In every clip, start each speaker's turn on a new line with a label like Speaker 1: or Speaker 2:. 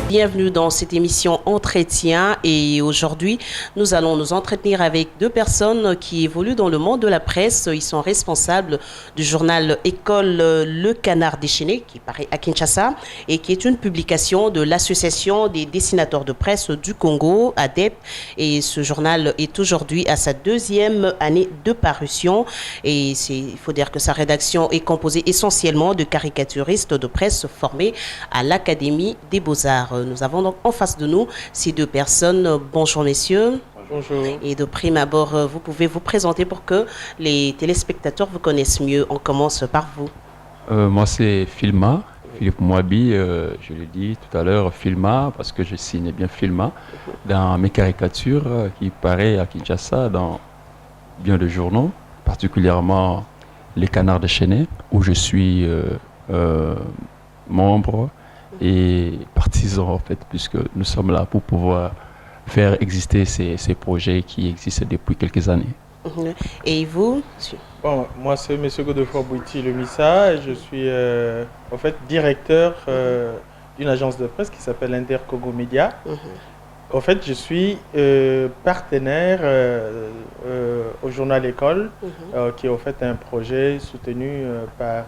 Speaker 1: Bienvenue dans cette émission Entretien et aujourd'hui nous allons nous entretenir avec deux personnes qui évoluent dans le monde de la presse. Ils sont responsables du journal École Le Canard Déchaîné qui paraît à Kinshasa et qui est une publication de l'Association des dessinateurs de presse du Congo, ADEP, et ce journal est aujourd'hui à sa deuxième année de parution et il faut dire que sa rédaction est composée essentiellement de caricaturistes de presse formés à l'Académie des Beaux-Arts. Nous avons donc en face de nous ces deux personnes. Bonjour messieurs.
Speaker 2: Bonjour.
Speaker 1: Et de prime abord, vous pouvez vous présenter pour que les téléspectateurs vous connaissent mieux. On commence par vous.
Speaker 3: Moi c'est Filma, Philippe Mouabi, je l'ai dit tout à l'heure, Filma, parce que je signe bien Filma dans mes caricatures qui paraît à Kinshasa dans bien de journaux, particulièrement Les Canards Déchaînés, où je suis membre et partisans en fait, puisque nous sommes là pour pouvoir faire exister ces projets qui existent depuis quelques années.
Speaker 1: Et vous?
Speaker 2: Bon, moi c'est M. Godefroy Bouiti Le Missa et je suis en fait directeur d'une agence de presse qui s'appelle Intercongo Média. En fait, je suis partenaire au journal École, qui est en fait un projet soutenu par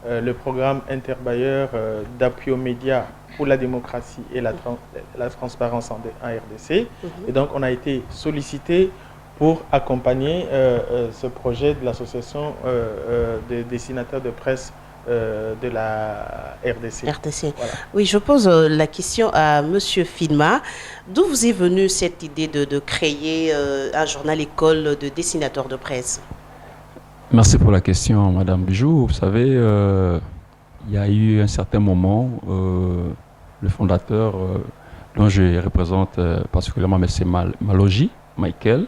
Speaker 2: le programme interbailleur d'appui aux médias pour la démocratie et la transparence en RDC. Et donc, on a été sollicité pour accompagner ce projet de l'association des dessinateurs de presse de la RDC.
Speaker 1: Voilà. Oui, je pose la question à Monsieur Filma. D'où vous est venue cette idée de créer un journal école de dessinateurs de presse?
Speaker 3: Merci pour la question, Madame Bijou. Vous savez, il y a eu un certain moment, le fondateur dont je représente particulièrement M. Maloji, Michael,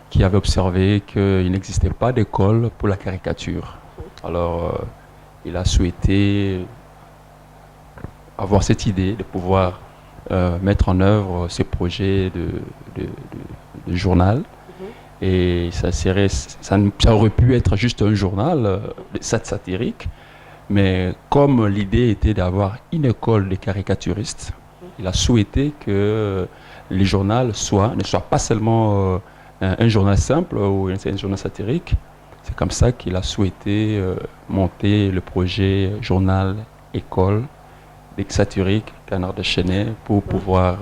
Speaker 3: qui avait observé qu'il n'existait pas d'école pour la caricature. Alors, il a souhaité avoir cette idée de pouvoir mettre en œuvre ce projet de journal. Et ça aurait pu être juste un journal satirique, mais comme l'idée était d'avoir une école de caricaturistes, il a souhaité que les journaux ne soient pas seulement un journal simple ou un journal satirique. C'est comme ça qu'il a souhaité monter le projet journal école satirique Canard Déchaîné pour pouvoir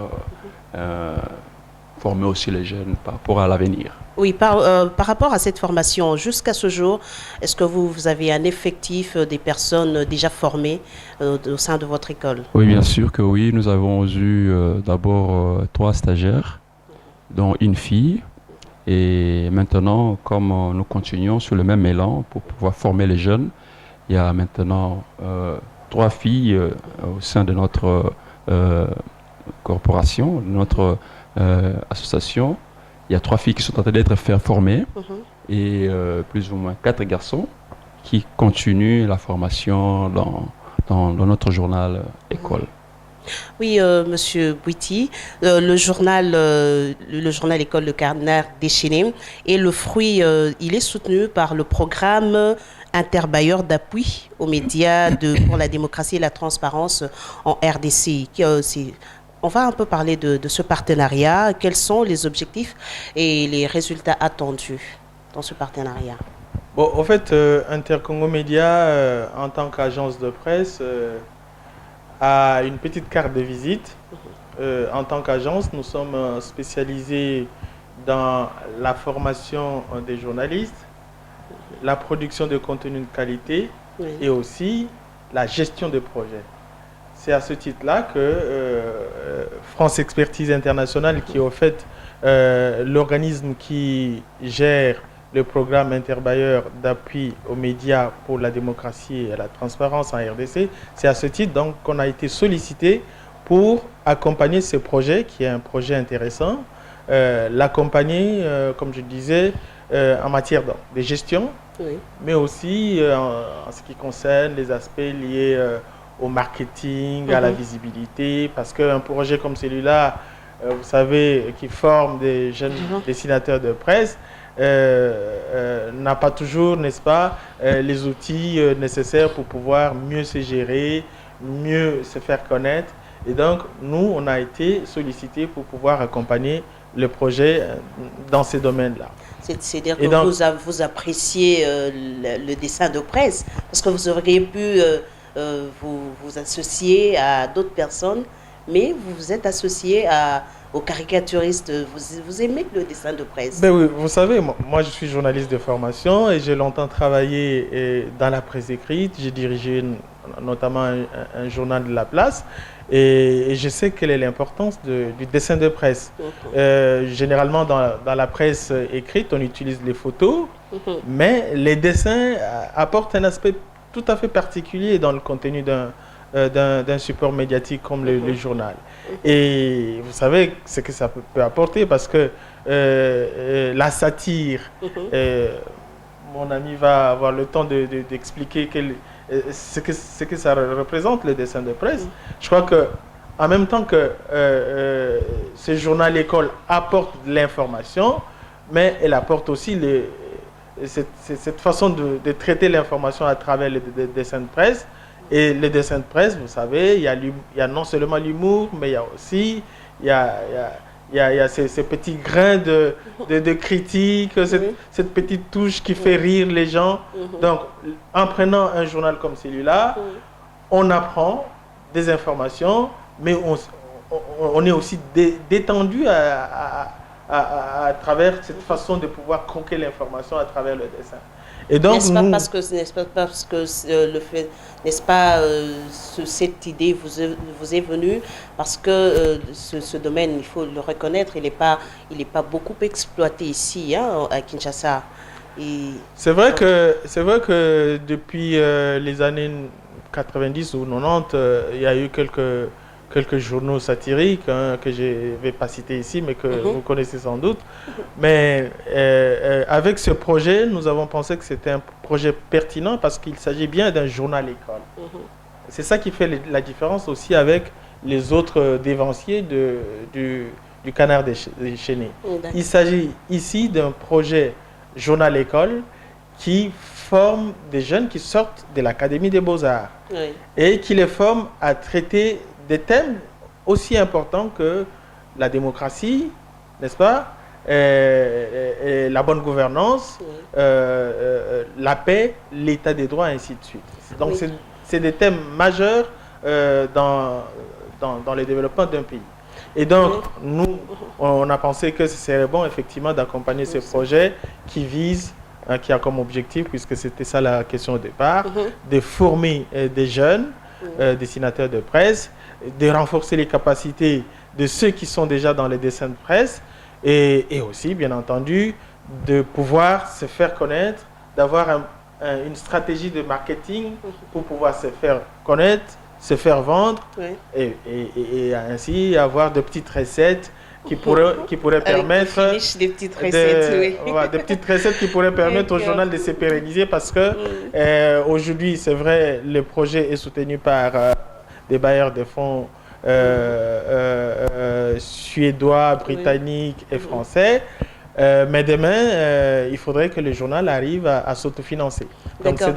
Speaker 3: former aussi les jeunes par rapport à l'avenir.
Speaker 1: Oui, par rapport à cette formation, jusqu'à ce jour, est-ce que vous avez un effectif des personnes déjà formées au sein de votre école?
Speaker 3: Oui, bien sûr que oui. Nous avons eu d'abord 3 stagiaires, dont une fille. Et maintenant, comme nous continuons sur le même élan pour pouvoir former les jeunes, il y a maintenant 3 filles au sein de notre corporation, de notre association. Il y a 3 filles qui sont en train d'être formées et plus ou moins 4 garçons qui continuent la formation dans notre journal école.
Speaker 1: Oui, Monsieur Bouiti, le journal École Le Canard Déchaîné est le fruit, il est soutenu par le programme interbailleur d'appui aux médias pour la démocratie et la transparence en RDC. On va un peu parler de ce partenariat. Quels sont les objectifs et les résultats attendus dans ce partenariat?
Speaker 2: Bon, en fait, Intercongo Média, en tant qu'agence de presse, a une petite carte de visite. En tant qu'agence, nous sommes spécialisés dans la formation des journalistes, la production de contenu de qualité et aussi la gestion de projets. C'est à ce titre-là que France Expertise Internationale, qui est au fait l'organisme qui gère le programme interbailleur d'appui aux médias pour la démocratie et la transparence en RDC, c'est à ce titre donc qu'on a été sollicité pour accompagner ce projet, qui est un projet intéressant, l'accompagner, comme je disais, en matière de gestion, mais aussi en ce qui concerne les aspects liés au marketing, à la visibilité, parce qu'un projet comme celui-là, vous savez, qui forme des jeunes dessinateurs de presse, n'a pas toujours, n'est-ce pas, les outils nécessaires pour pouvoir mieux se gérer, mieux se faire connaître Et donc, nous, on a été sollicités pour pouvoir accompagner le projet dans ces domaines-là.
Speaker 1: C'est-à-dire que donc, vous appréciez le dessin de presse, parce que vous auriez pu vous associer à d'autres personnes, mais vous vous êtes associé aux caricaturistes. Vous aimez le dessin de presse?
Speaker 2: Ben oui, vous savez, moi je suis journaliste de formation et j'ai longtemps travaillé dans la presse écrite. J'ai dirigé notamment un journal de la place et je sais quelle est l'importance du dessin de presse. Généralement dans la presse écrite, on utilise les photos, mais les dessins apportent un aspect tout à fait particulier dans le contenu d'un support médiatique comme le journal. Et vous savez ce que ça peut apporter parce que la satire, mon ami va avoir le temps d'expliquer ce que ça représente, le dessin de presse. Je crois que en même temps que ce journal école apporte de l'information, mais elle apporte aussi cette façon de traiter l'information à travers le dessin de presse. Et le dessin de presse, vous savez, il y a non seulement l'humour, mais il y a aussi il y a ces petits grains de critique, cette petite touche qui fait rire les gens. Donc, en prenant un journal comme celui-là, on apprend des informations, mais on est aussi détendu à travers cette façon de pouvoir croquer l'information à travers le dessin.
Speaker 1: Et donc, n'est-ce pas parce que cette idée vous est venue parce que ce domaine, il faut le reconnaître, il n'est pas beaucoup exploité ici, hein, à Kinshasa.
Speaker 2: C'est vrai que depuis les années 90 ou 90, il y a eu quelques journaux satiriques que je ne vais pas citer ici, mais que vous connaissez sans doute. Mais avec ce projet, nous avons pensé que c'était un projet pertinent parce qu'il s'agit bien d'un journal école. C'est ça qui fait la différence aussi avec les autres dévanciers du canard déchaîné. Il s'agit ici d'un projet journal école qui forme des jeunes qui sortent de l'Académie des Beaux-Arts et qui les forme à traiter des thèmes aussi importants que la démocratie, n'est-ce pas, et la bonne gouvernance, la paix, l'état des droits, et ainsi de suite. Donc, c'est des thèmes majeurs dans le développement d'un pays. Et donc, nous, on a pensé que ce serait bon, effectivement, d'accompagner ce projet qui vise, qui a comme objectif, puisque c'était ça la question au départ, de former des jeunes dessinateurs de presse, de renforcer les capacités de ceux qui sont déjà dans les dessins de presse et aussi, bien entendu, de pouvoir se faire connaître, d'avoir une stratégie de marketing pour pouvoir se faire connaître, se faire vendre et ainsi avoir de petites recettes qui pourraient permettre
Speaker 1: des petites recettes,
Speaker 2: des petites recettes qui pourraient permettre au journal de se pérenniser parce que aujourd'hui, c'est vrai, le projet est soutenu par des bailleurs de fonds suédois, britanniques et français. Mais demain, il faudrait que le journal arrive à s'autofinancer. Donc c'est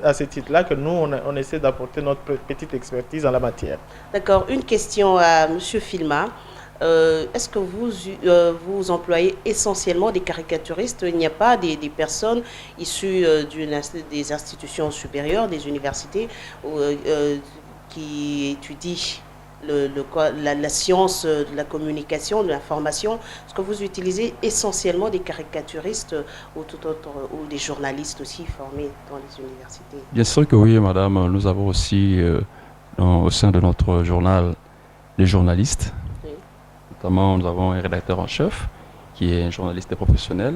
Speaker 2: à ce titre-là que nous, on essaie d'apporter notre petite expertise en la matière.
Speaker 1: D'accord. Une question à M. Filma. Est-ce que vous employez essentiellement des caricaturistes? Il n'y a pas des personnes issues des institutions supérieures, des universités, qui étudient la science de la communication, de l'information? Est-ce que vous utilisez essentiellement des caricaturistes ou des journalistes aussi formés dans les universités?
Speaker 3: Bien sûr que oui, madame. Nous avons aussi au sein de notre journal des journalistes. Notamment, nous avons un rédacteur en chef qui est un journaliste professionnel.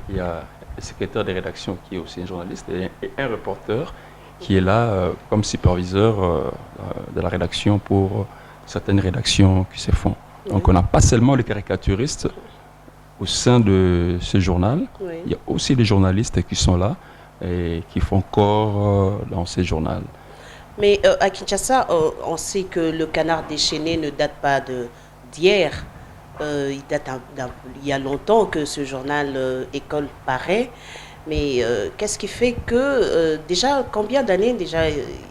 Speaker 3: Il y a le secrétaire de rédaction qui est aussi un journaliste et un reporter qui est là comme superviseur de la rédaction pour certaines rédactions qui se font. Donc, on n'a pas seulement les caricaturistes au sein de ce journal. Il y a aussi les journalistes qui sont là et qui font corps dans ce journal.
Speaker 1: Mais à Kinshasa, on sait que le canard déchaîné ne date pas d'hier. Il y a longtemps que ce journal École paraît. Mais qu'est-ce qui fait que, déjà, combien d'années déjà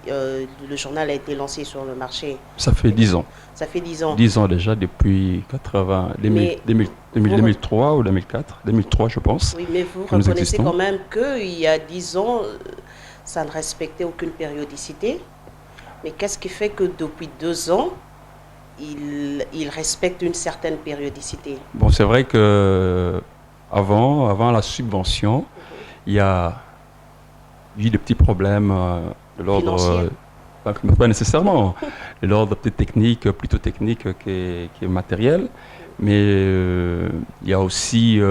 Speaker 1: le journal a été lancé sur le marché?
Speaker 3: Ça fait 10 ans.
Speaker 1: Ça fait 10 ans.
Speaker 3: 10 ans déjà, depuis 80, 2003 ou 2004, 2003 je pense.
Speaker 1: Oui, mais vous
Speaker 3: que nous
Speaker 1: reconnaissez
Speaker 3: existons.
Speaker 1: quand même qu'il y a 10 ans, ça ne respectait aucune périodicité. Mais qu'est-ce qui fait que depuis 2 ans, il respecte une certaine périodicité?
Speaker 3: Bon, c'est vrai que avant la subvention, il y a eu des petits problèmes de l'ordre,
Speaker 1: Financier.
Speaker 3: pas nécessairement, de l'ordre peut-être technique, plutôt technique qui est matériel, mais il y a aussi,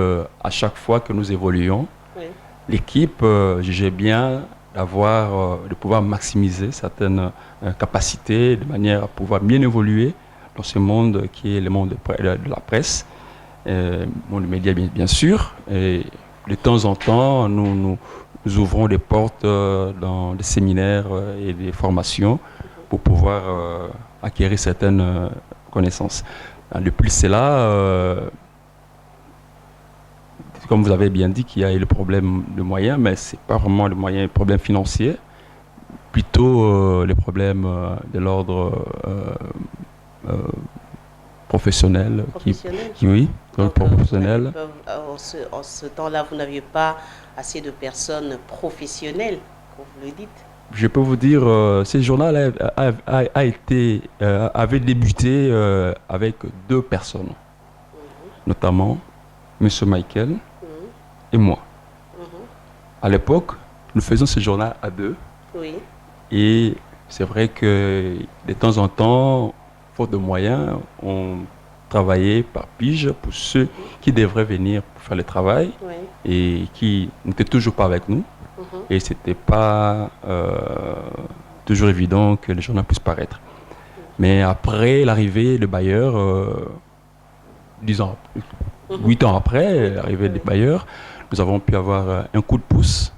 Speaker 3: à chaque fois que nous évoluons,
Speaker 1: Oui.
Speaker 3: l'équipe jugeait bien de pouvoir maximiser certaines capacités de manière à pouvoir bien évoluer dans ce monde qui est le monde de la presse, monde des médias bien sûr. Et de temps en temps, nous ouvrons des portes dans des séminaires et des formations pour pouvoir acquérir certaines connaissances. De plus, c'est là, comme vous avez bien dit, qu'il y a eu le problème de moyens, mais ce n'est pas vraiment le problème financier, plutôt les problèmes de l'ordre professionnel.
Speaker 1: Professionnel.
Speaker 3: Oui,
Speaker 1: Donc,
Speaker 3: professionnel.
Speaker 1: en ce temps-là, vous n'aviez pas assez de personnes professionnelles, comme vous le dites.
Speaker 3: Je peux vous dire, ce journal avait débuté avec 2 personnes, notamment M. Michael et moi. À l'époque, nous faisions ce journal à 2.
Speaker 1: Oui.
Speaker 3: Et c'est vrai que de temps en temps, faute de moyens, on travaillait par pige pour ceux qui devraient venir pour faire le travail
Speaker 1: Oui.
Speaker 3: et qui n'étaient toujours pas avec nous. Et ce n'était pas toujours évident que le journal puisse paraître. Mais après l'arrivée des bailleurs, 8 ans après l'arrivée des bailleurs, nous avons pu avoir un coup de pouce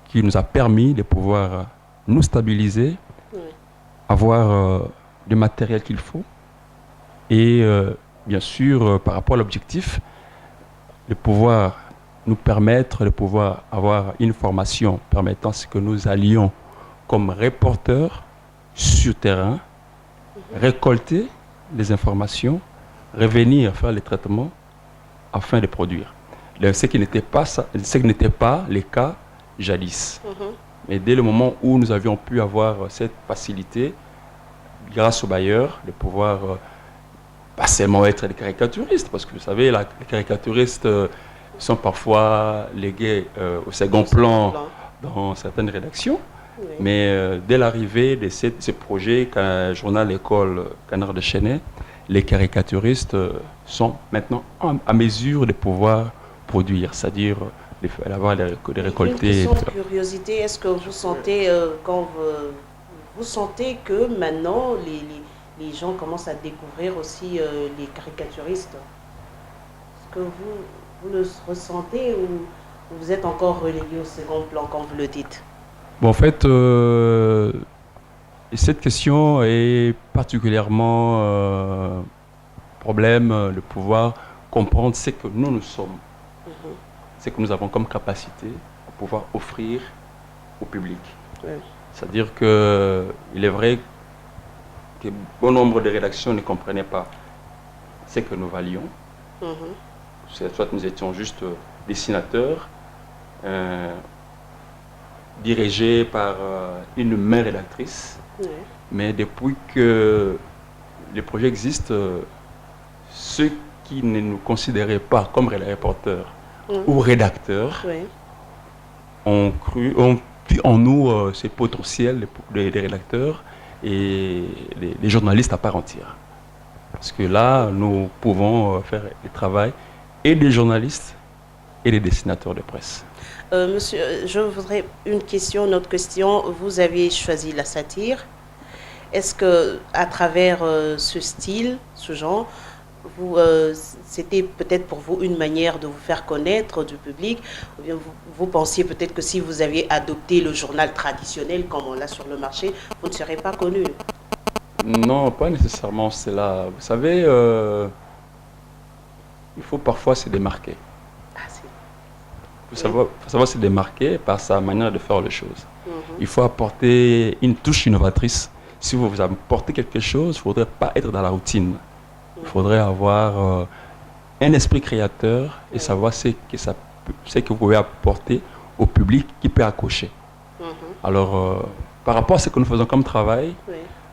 Speaker 3: qui nous a permis de pouvoir nous stabiliser, avoir le matériel qu'il faut et bien sûr par rapport à l'objectif, de pouvoir nous permettre de pouvoir avoir une formation permettant ce que nous allions comme reporters sur terrain, récolter les informations, revenir faire les traitements afin de produire. Ce qui n'était pas le cas jadis. Mais dès le moment où nous avions pu avoir cette facilité, grâce aux bailleurs, de pouvoir pas seulement être des caricaturistes, parce que vous savez, les caricaturistes sont parfois légués au second plan dans certaines rédactions. Oui. Mais dès l'arrivée de ce projet, Journal École Canard de Chênay, les caricaturistes sont maintenant à mesure de pouvoir produire, c'est-à-dire d'avoir des récoltés.
Speaker 1: Une question de curiosité, est-ce que vous sentez, quand vous sentez que maintenant les gens commencent à découvrir aussi les caricaturistes? Est-ce que vous le ressentez ou vous êtes encore relégué au second plan, comme vous le dites?
Speaker 3: Bon, en fait, cette question est particulièrement problème de pouvoir comprendre ce que nous sommes, ce que nous avons comme capacité à pouvoir offrir au public. Oui. C'est-à-dire qu'il est vrai que bon nombre de rédactions ne comprenaient pas ce que nous valions. Soit nous étions juste dessinateurs, dirigés par une main rédactrice. Oui. Mais depuis que le projet existe, ceux qui ne nous considéraient pas comme reporters ou rédacteurs ont vu en nous ces potentiels des rédacteurs et des journalistes à part entière. Parce que là, nous pouvons faire le travail et des journalistes et des dessinateurs de presse.
Speaker 1: Monsieur, je voudrais une autre question. Vous avez choisi la satire. Est-ce que, à travers ce style, ce genre, c'était peut-être pour vous une manière de vous faire connaître du public, ou bien vous pensiez peut-être que si vous aviez adopté le journal traditionnel comme on l'a sur le marché, vous ne serez pas connu?
Speaker 3: Non, pas nécessairement cela. Vous savez, il faut parfois se démarquer. faut savoir se démarquer par sa manière de faire les choses. Il faut apporter une touche innovatrice. Si vous apportez quelque chose, il ne faudrait pas être dans la routine. Il faudrait avoir un esprit créateur et savoir ce que vous pouvez apporter au public qui peut accrocher. Alors, par rapport à ce que nous faisons comme travail,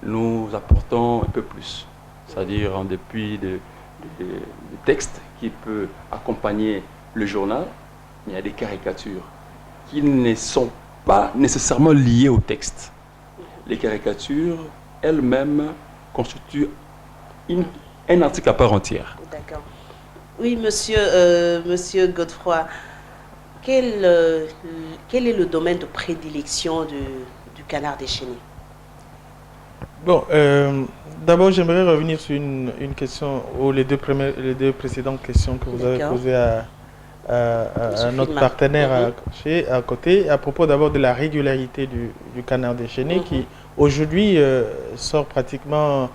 Speaker 3: nous apportons un peu plus. C'est-à-dire depuis des textes qui peuvent accompagner le journal, il y a des caricatures qui ne sont pas nécessairement liées au texte. Les caricatures elles-mêmes constituent un article à part entière.
Speaker 1: D'accord. Oui, monsieur Godefroy, quel est le domaine de prédilection du Canard déchaîné?
Speaker 2: Bon, d'abord, j'aimerais revenir sur une question, ou les deux précédentes questions que vous avez posées à notre partenaire à côté, à propos d'abord de la régularité du Canard déchaîné, qui aujourd'hui sort pratiquement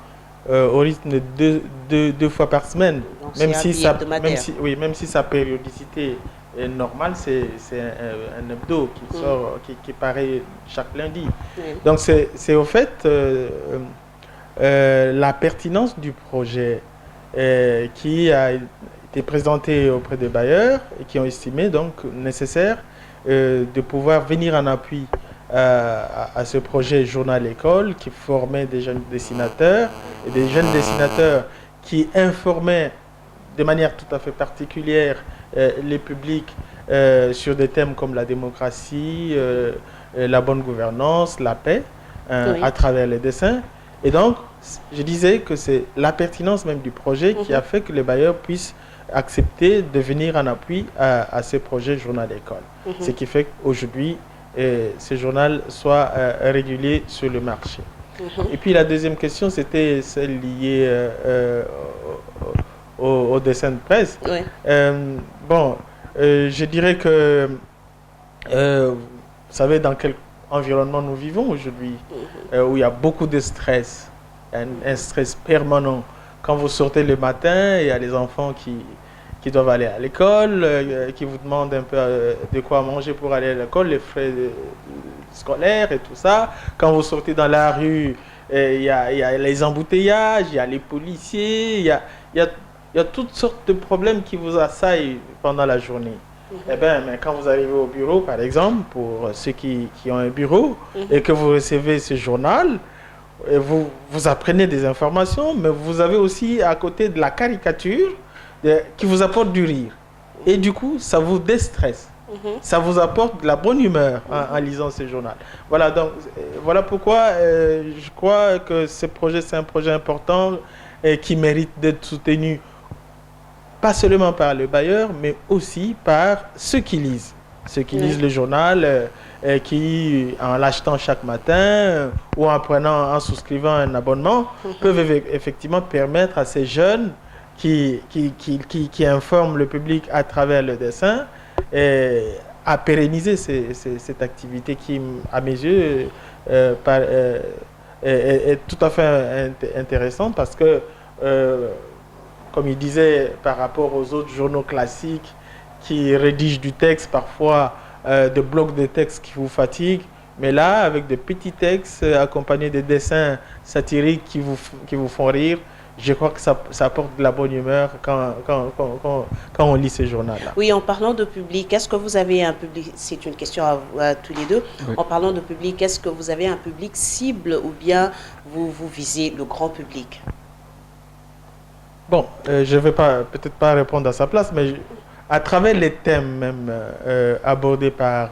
Speaker 2: au rythme de deux fois par semaine.
Speaker 1: Donc,
Speaker 2: même si sa périodicité est normale, c'est un hebdo qui sort, qui paraît chaque lundi. Donc c'est au fait la pertinence du projet qui a été présenté auprès des bailleurs et qui ont estimé donc nécessaire de pouvoir venir en appui à ce projet Journal École qui formait des jeunes dessinateurs et des jeunes dessinateurs qui informaient de manière tout à fait particulière les publics sur des thèmes comme la démocratie, la bonne gouvernance, la paix, à travers les dessins. Et donc, je disais que c'est la pertinence même du projet qui a fait que les bailleurs puissent accepter de venir en appui à ce projet Journal École. Ce qui fait qu'aujourd'hui, ce journal soit régulier sur le marché. Et puis la deuxième question, c'était celle liée au dessin de presse. Je dirais que, vous savez dans quel environnement nous vivons aujourd'hui, où il y a beaucoup de stress, un stress permanent. Quand vous sortez le matin, il y a les enfants qui doivent aller à l'école, qui vous demandent un peu de quoi manger pour aller à l'école, les frais scolaires et tout ça. Quand vous sortez dans la rue, il y a les embouteillages, il y a les policiers, il y a toutes sortes de problèmes qui vous assaillent pendant la journée. Eh bien, mais quand vous arrivez au bureau, par exemple, pour ceux qui ont un bureau, et que vous recevez ce journal, vous apprenez des informations, mais vous avez aussi à côté de la caricature qui vous apporte du rire. Et du coup, ça vous déstresse. Ça vous apporte de la bonne humeur en lisant ce journal. Voilà, donc, voilà pourquoi je crois que ce projet, c'est un projet important et qui mérite d'être soutenu pas seulement par le bailleur, mais aussi par ceux qui lisent. Ceux qui lisent le journal, qui, en l'achetant chaque matin ou en souscrivant un abonnement, peuvent effectivement permettre à ces jeunes qui informent le public à travers le dessin à pérenniser cette activité qui, à mes yeux, est tout à fait intéressante parce que comme il disait, par rapport aux autres journaux classiques qui rédigent du texte, parfois des blocs de texte qui vous fatiguent, mais là, avec des petits textes accompagnés de dessins satiriques qui vous font rire, je crois que ça apporte de la bonne humeur quand on lit ce journal-là.
Speaker 1: Oui, en parlant de public, est-ce que vous avez un public, c'est une question à tous les deux, en parlant de public, est-ce que vous avez un public cible ou bien vous visez le grand public?
Speaker 2: Bon, je ne vais peut-être pas répondre à sa place, mais à travers les thèmes même abordés par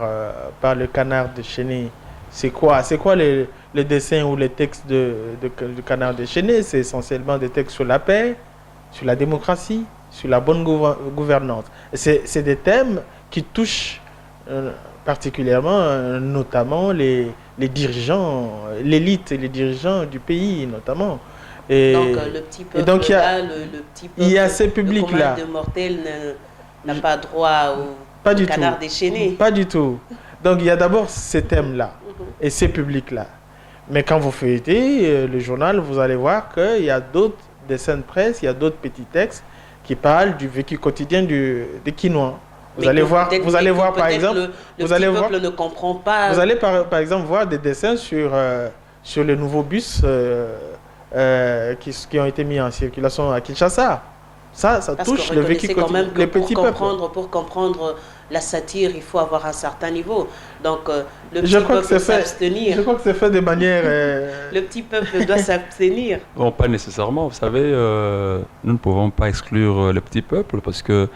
Speaker 2: le Canard déchaîné, c'est quoi les dessins ou les textes du Canard déchaîné? C'est essentiellement des textes sur la paix, sur la démocratie, sur la bonne gouvernance. C'est des thèmes qui touchent particulièrement, notamment les dirigeants, l'élite et les dirigeants du pays notamment.
Speaker 1: Donc le petit peuple
Speaker 2: le petit peuple, il y a ces publics-là.
Speaker 1: Le commun de mortel n'a pas droit au Canard déchaîné.
Speaker 2: Pas du tout. Donc il y a d'abord ces thèmes-là et ces publics-là. Mais quand vous feuilletez le journal, vous allez voir qu'il y a d'autres dessins de presse, il y a d'autres petits textes qui parlent du vécu quotidien des Quinois. Vous allez voir par exemple,
Speaker 1: le petit peuple ne comprend pas.
Speaker 2: Vous allez par exemple voir des dessins sur les nouveaux bus qui ont été mis en circulation à Kinshasa. Ça touche le vécu quotidien, les petits peuples.
Speaker 1: Pour comprendre la satire, il faut avoir un certain niveau. Donc, le petit peuple doit s'abstenir.
Speaker 2: Je crois que c'est fait de manière...
Speaker 1: Le petit peuple doit s'abstenir.
Speaker 3: Bon, pas nécessairement. Vous savez, nous ne pouvons pas exclure le petit peuple parce que,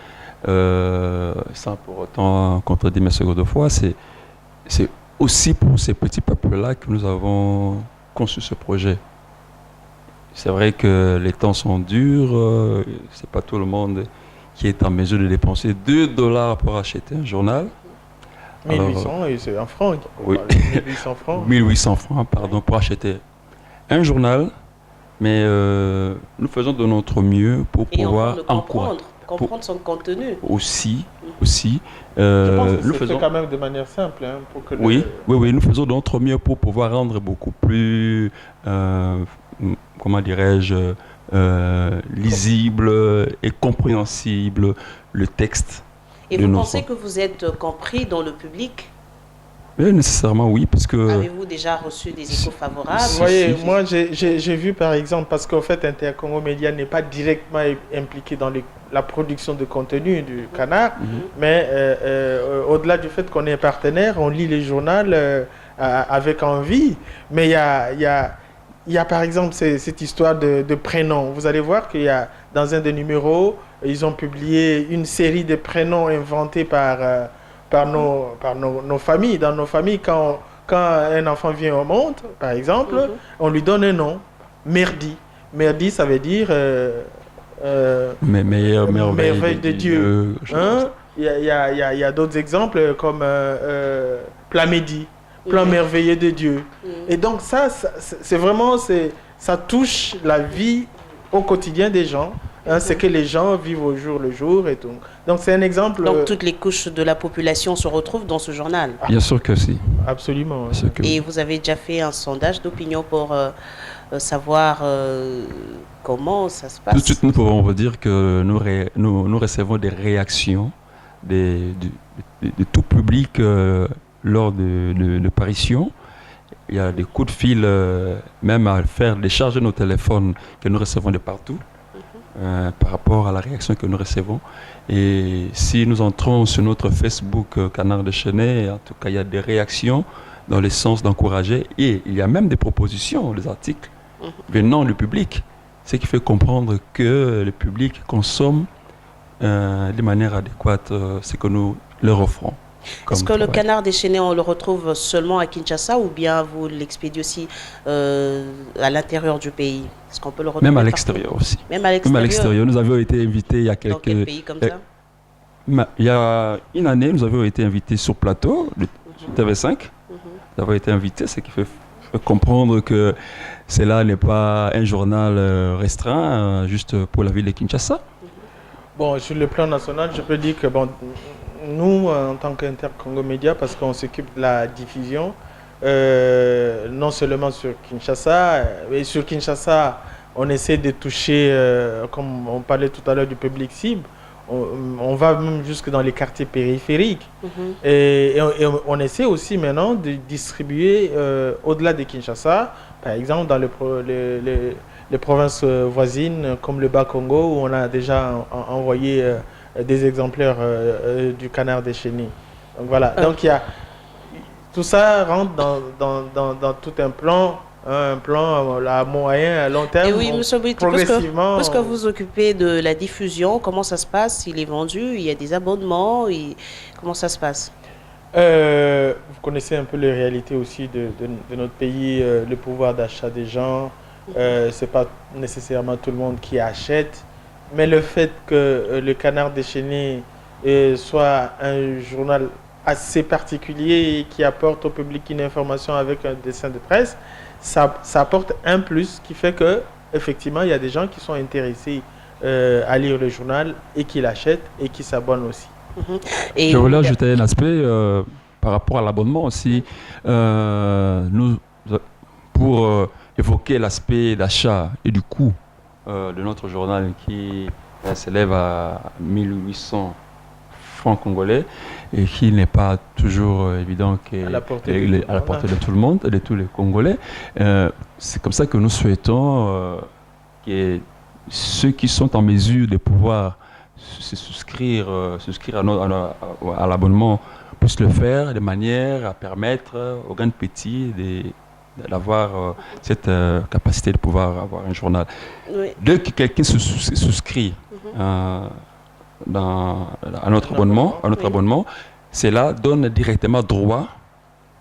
Speaker 3: sans pour autant contredire mes secondes fois, c'est aussi pour ces petits peuples-là que nous avons conçu ce projet. C'est vrai que les temps sont durs, c'est pas tout le monde qui est en mesure de dépenser $2 pour acheter un journal.
Speaker 2: 1800, c'est en francs.
Speaker 3: Oui.
Speaker 2: 1800 francs.
Speaker 3: 1800 francs, pardon, pour acheter un journal, mais nous faisons de notre mieux pour pouvoir
Speaker 1: comprendre son contenu.
Speaker 3: Aussi.
Speaker 2: Je pense que c'est fait quand même de manière simple. Hein, pour que
Speaker 3: oui, nous faisons de notre mieux pour pouvoir rendre beaucoup plus, comment dirais-je, lisible et compréhensible le texte.
Speaker 1: Et vous pensez que vous êtes compris dans le public?
Speaker 3: Nécessairement oui, parce que...
Speaker 1: Avez-vous déjà reçu des échos favorables?
Speaker 2: Vous voyez, moi j'ai vu par exemple, parce qu'en fait Intercongo Média n'est pas directement impliqué dans la production de contenu du Canard, mais au-delà du fait qu'on est partenaire, on lit les journaux avec envie, mais il y a par exemple cette histoire de prénoms. Vous allez voir qu'il y a dans un des numéros, ils ont publié une série de prénoms inventés par nos familles. Dans nos familles, quand un enfant vient au monde, par exemple, on lui donne un nom, Merdi. Merdi, ça veut dire merveille de Dieu. Il y a d'autres exemples comme Plamédi, plan merveilleux de Dieu. Et donc ça c'est vraiment, ça touche la vie au quotidien des gens. C'est que les gens vivent au jour le jour et tout. Donc c'est un exemple...
Speaker 1: Donc toutes les couches de la population se retrouvent dans ce journal?
Speaker 3: Bien sûr que si.
Speaker 2: Absolument.
Speaker 1: Et vous avez déjà fait un sondage d'opinion pour savoir comment ça se passe?
Speaker 3: Tout de suite, nous pouvons vous dire que nous recevons des réactions de tout public lors de parution. Il y a des coups de fil, même à faire décharger nos téléphones que nous recevons de partout. Par rapport à la réaction que nous recevons. Et si nous entrons sur notre Facebook Canard Déchaîné, en tout cas il y a des réactions dans le sens d'encourager, et il y a même des propositions, des articles venant du public, ce qui fait comprendre que le public consomme de manière adéquate ce que nous leur offrons.
Speaker 1: Est-ce que le Canard Déchaîné, on le retrouve seulement à Kinshasa ou bien vous l'expédiez aussi à l'intérieur du pays? Est-ce qu'on peut le retrouver
Speaker 3: même à l'extérieur aussi.
Speaker 1: Même à l'extérieur.
Speaker 3: Nous avions été invités il y a quelques...
Speaker 1: Dans quel pays comme ça?
Speaker 3: Il y a une année, nous avions été invités sur plateau, le TV5. Nous avons été invités, ce qui fait comprendre que cela n'est pas un journal restreint, juste pour la ville de Kinshasa.
Speaker 2: Bon, sur le plan national, je peux dire que nous, en tant qu'Intercongo Média, parce qu'on s'occupe de la diffusion, non seulement sur Kinshasa, mais sur Kinshasa, on essaie de toucher, comme on parlait tout à l'heure du public cible, on va même jusque dans les quartiers périphériques. Et on essaie aussi maintenant de distribuer au-delà de Kinshasa, par exemple dans les provinces voisines comme le Bas-Congo, où on a déjà envoyé des exemplaires du Canard Déchaîné. Donc voilà, donc tout ça rentre dans tout un plan à moyen, à long terme.
Speaker 1: Et oui, M. Briti,
Speaker 2: progressivement.
Speaker 1: Parce que vous occupez de la diffusion, comment ça se passe? Il est vendu, il y a des abonnements, comment ça se passe?
Speaker 2: Vous connaissez un peu les réalités aussi de notre pays, le pouvoir d'achat des gens. C'est pas nécessairement tout le monde qui achète. Mais le fait que le Canard Déchaîné soit un journal assez particulier et qui apporte au public une information avec un dessin de presse, ça apporte un plus qui fait que effectivement il y a des gens qui sont intéressés à lire le journal et qui l'achètent et qui s'abonnent aussi.
Speaker 3: Je voulais ajouter un aspect par rapport à l'abonnement aussi. Pour évoquer l'aspect d'achat et du coût de notre journal qui s'élève à 1800 franc-congolais et qui n'est pas toujours évident à la portée de tout le monde, de tous les Congolais. C'est comme ça que nous souhaitons que ceux qui sont en mesure de pouvoir se souscrire à l'abonnement puissent le faire de manière à permettre aux grands petits d'avoir cette capacité de pouvoir avoir un journal. Oui. Dès que quelqu'un se souscrit à notre abonnement, cela donne directement droit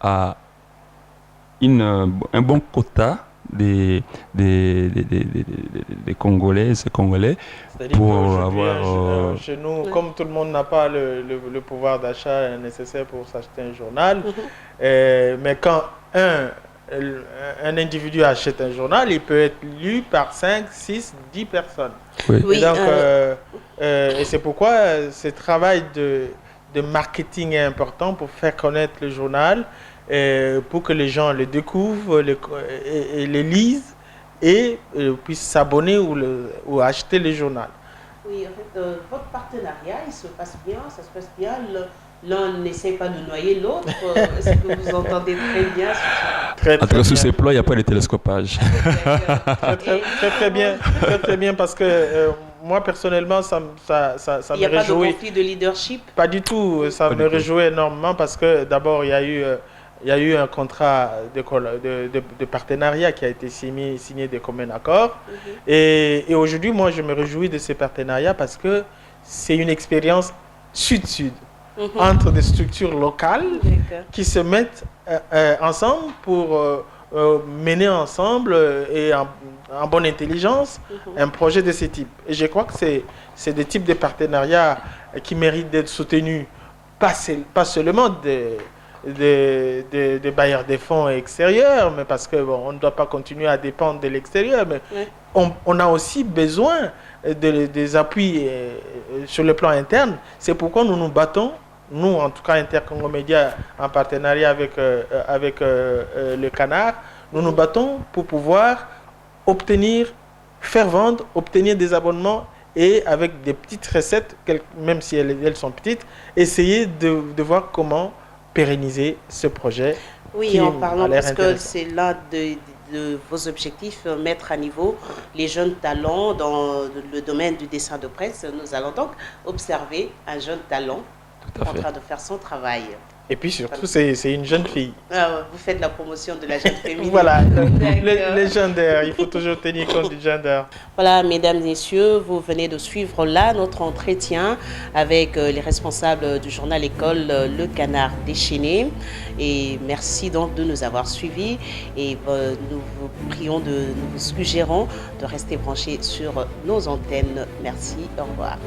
Speaker 3: à un bon quota des Congolaises et Congolais pour avoir...
Speaker 2: Chez nous, comme tout le monde n'a pas le pouvoir d'achat nécessaire pour s'acheter un journal, mais quand un individu achète un journal, il peut être lu par 5, 6, 10 personnes. Oui. Et donc, et c'est pourquoi ce travail de marketing est important pour faire connaître le journal, pour que les gens le découvrent et le lisent et puissent s'abonner ou acheter le journal.
Speaker 1: Oui, en fait, votre partenariat, il se passe bien, ça se passe bien. L'un n'essaie pas de noyer l'autre. Est-ce que vous entendez très bien
Speaker 3: Entre sous ces plans, il n'y a pas de télescopage.
Speaker 2: Très bien, parce que moi, personnellement, ça me réjouit.
Speaker 1: Il n'y a pas de conflit de leadership?
Speaker 2: Pas du tout. Ça me réjouit énormément parce que d'abord, il y a eu un contrat de partenariat qui a été signé de commun accord. Et aujourd'hui, moi, je me réjouis de ces partenariats parce que c'est une expérience sud-sud entre des structures locales qui se mettent ensemble pour mener ensemble et en bonne intelligence un projet de ce type. Et je crois que c'est des types de partenariats qui méritent d'être soutenus, pas seulement des bailleurs de fonds extérieurs, mais parce qu'on ne doit pas continuer à dépendre de l'extérieur, mais on a aussi besoin des appuis sur le plan interne. C'est pourquoi nous nous battons, nous en tout cas Intercongo Média en partenariat avec le Canard, nous nous battons pour pouvoir faire vendre, obtenir des abonnements et avec des petites recettes, même si elles sont petites, essayer de voir comment pérenniser ce projet.
Speaker 1: Oui, en parlant, parce que c'est l'un de vos objectifs, mettre à niveau les jeunes talents dans le domaine du dessin de presse. Nous allons donc observer un jeune talent en train de faire son travail.
Speaker 2: Et puis surtout, c'est une jeune fille.
Speaker 1: Vous faites la promotion de la jeune féminine.
Speaker 2: Voilà, le gender, il faut toujours tenir compte du gender.
Speaker 1: Voilà, mesdames, messieurs, vous venez de suivre là notre entretien avec les responsables du journal École Le Canard Déchaîné. Et merci donc de nous avoir suivis. Et nous vous prions, nous vous suggérons de rester branchés sur nos antennes. Merci, au revoir.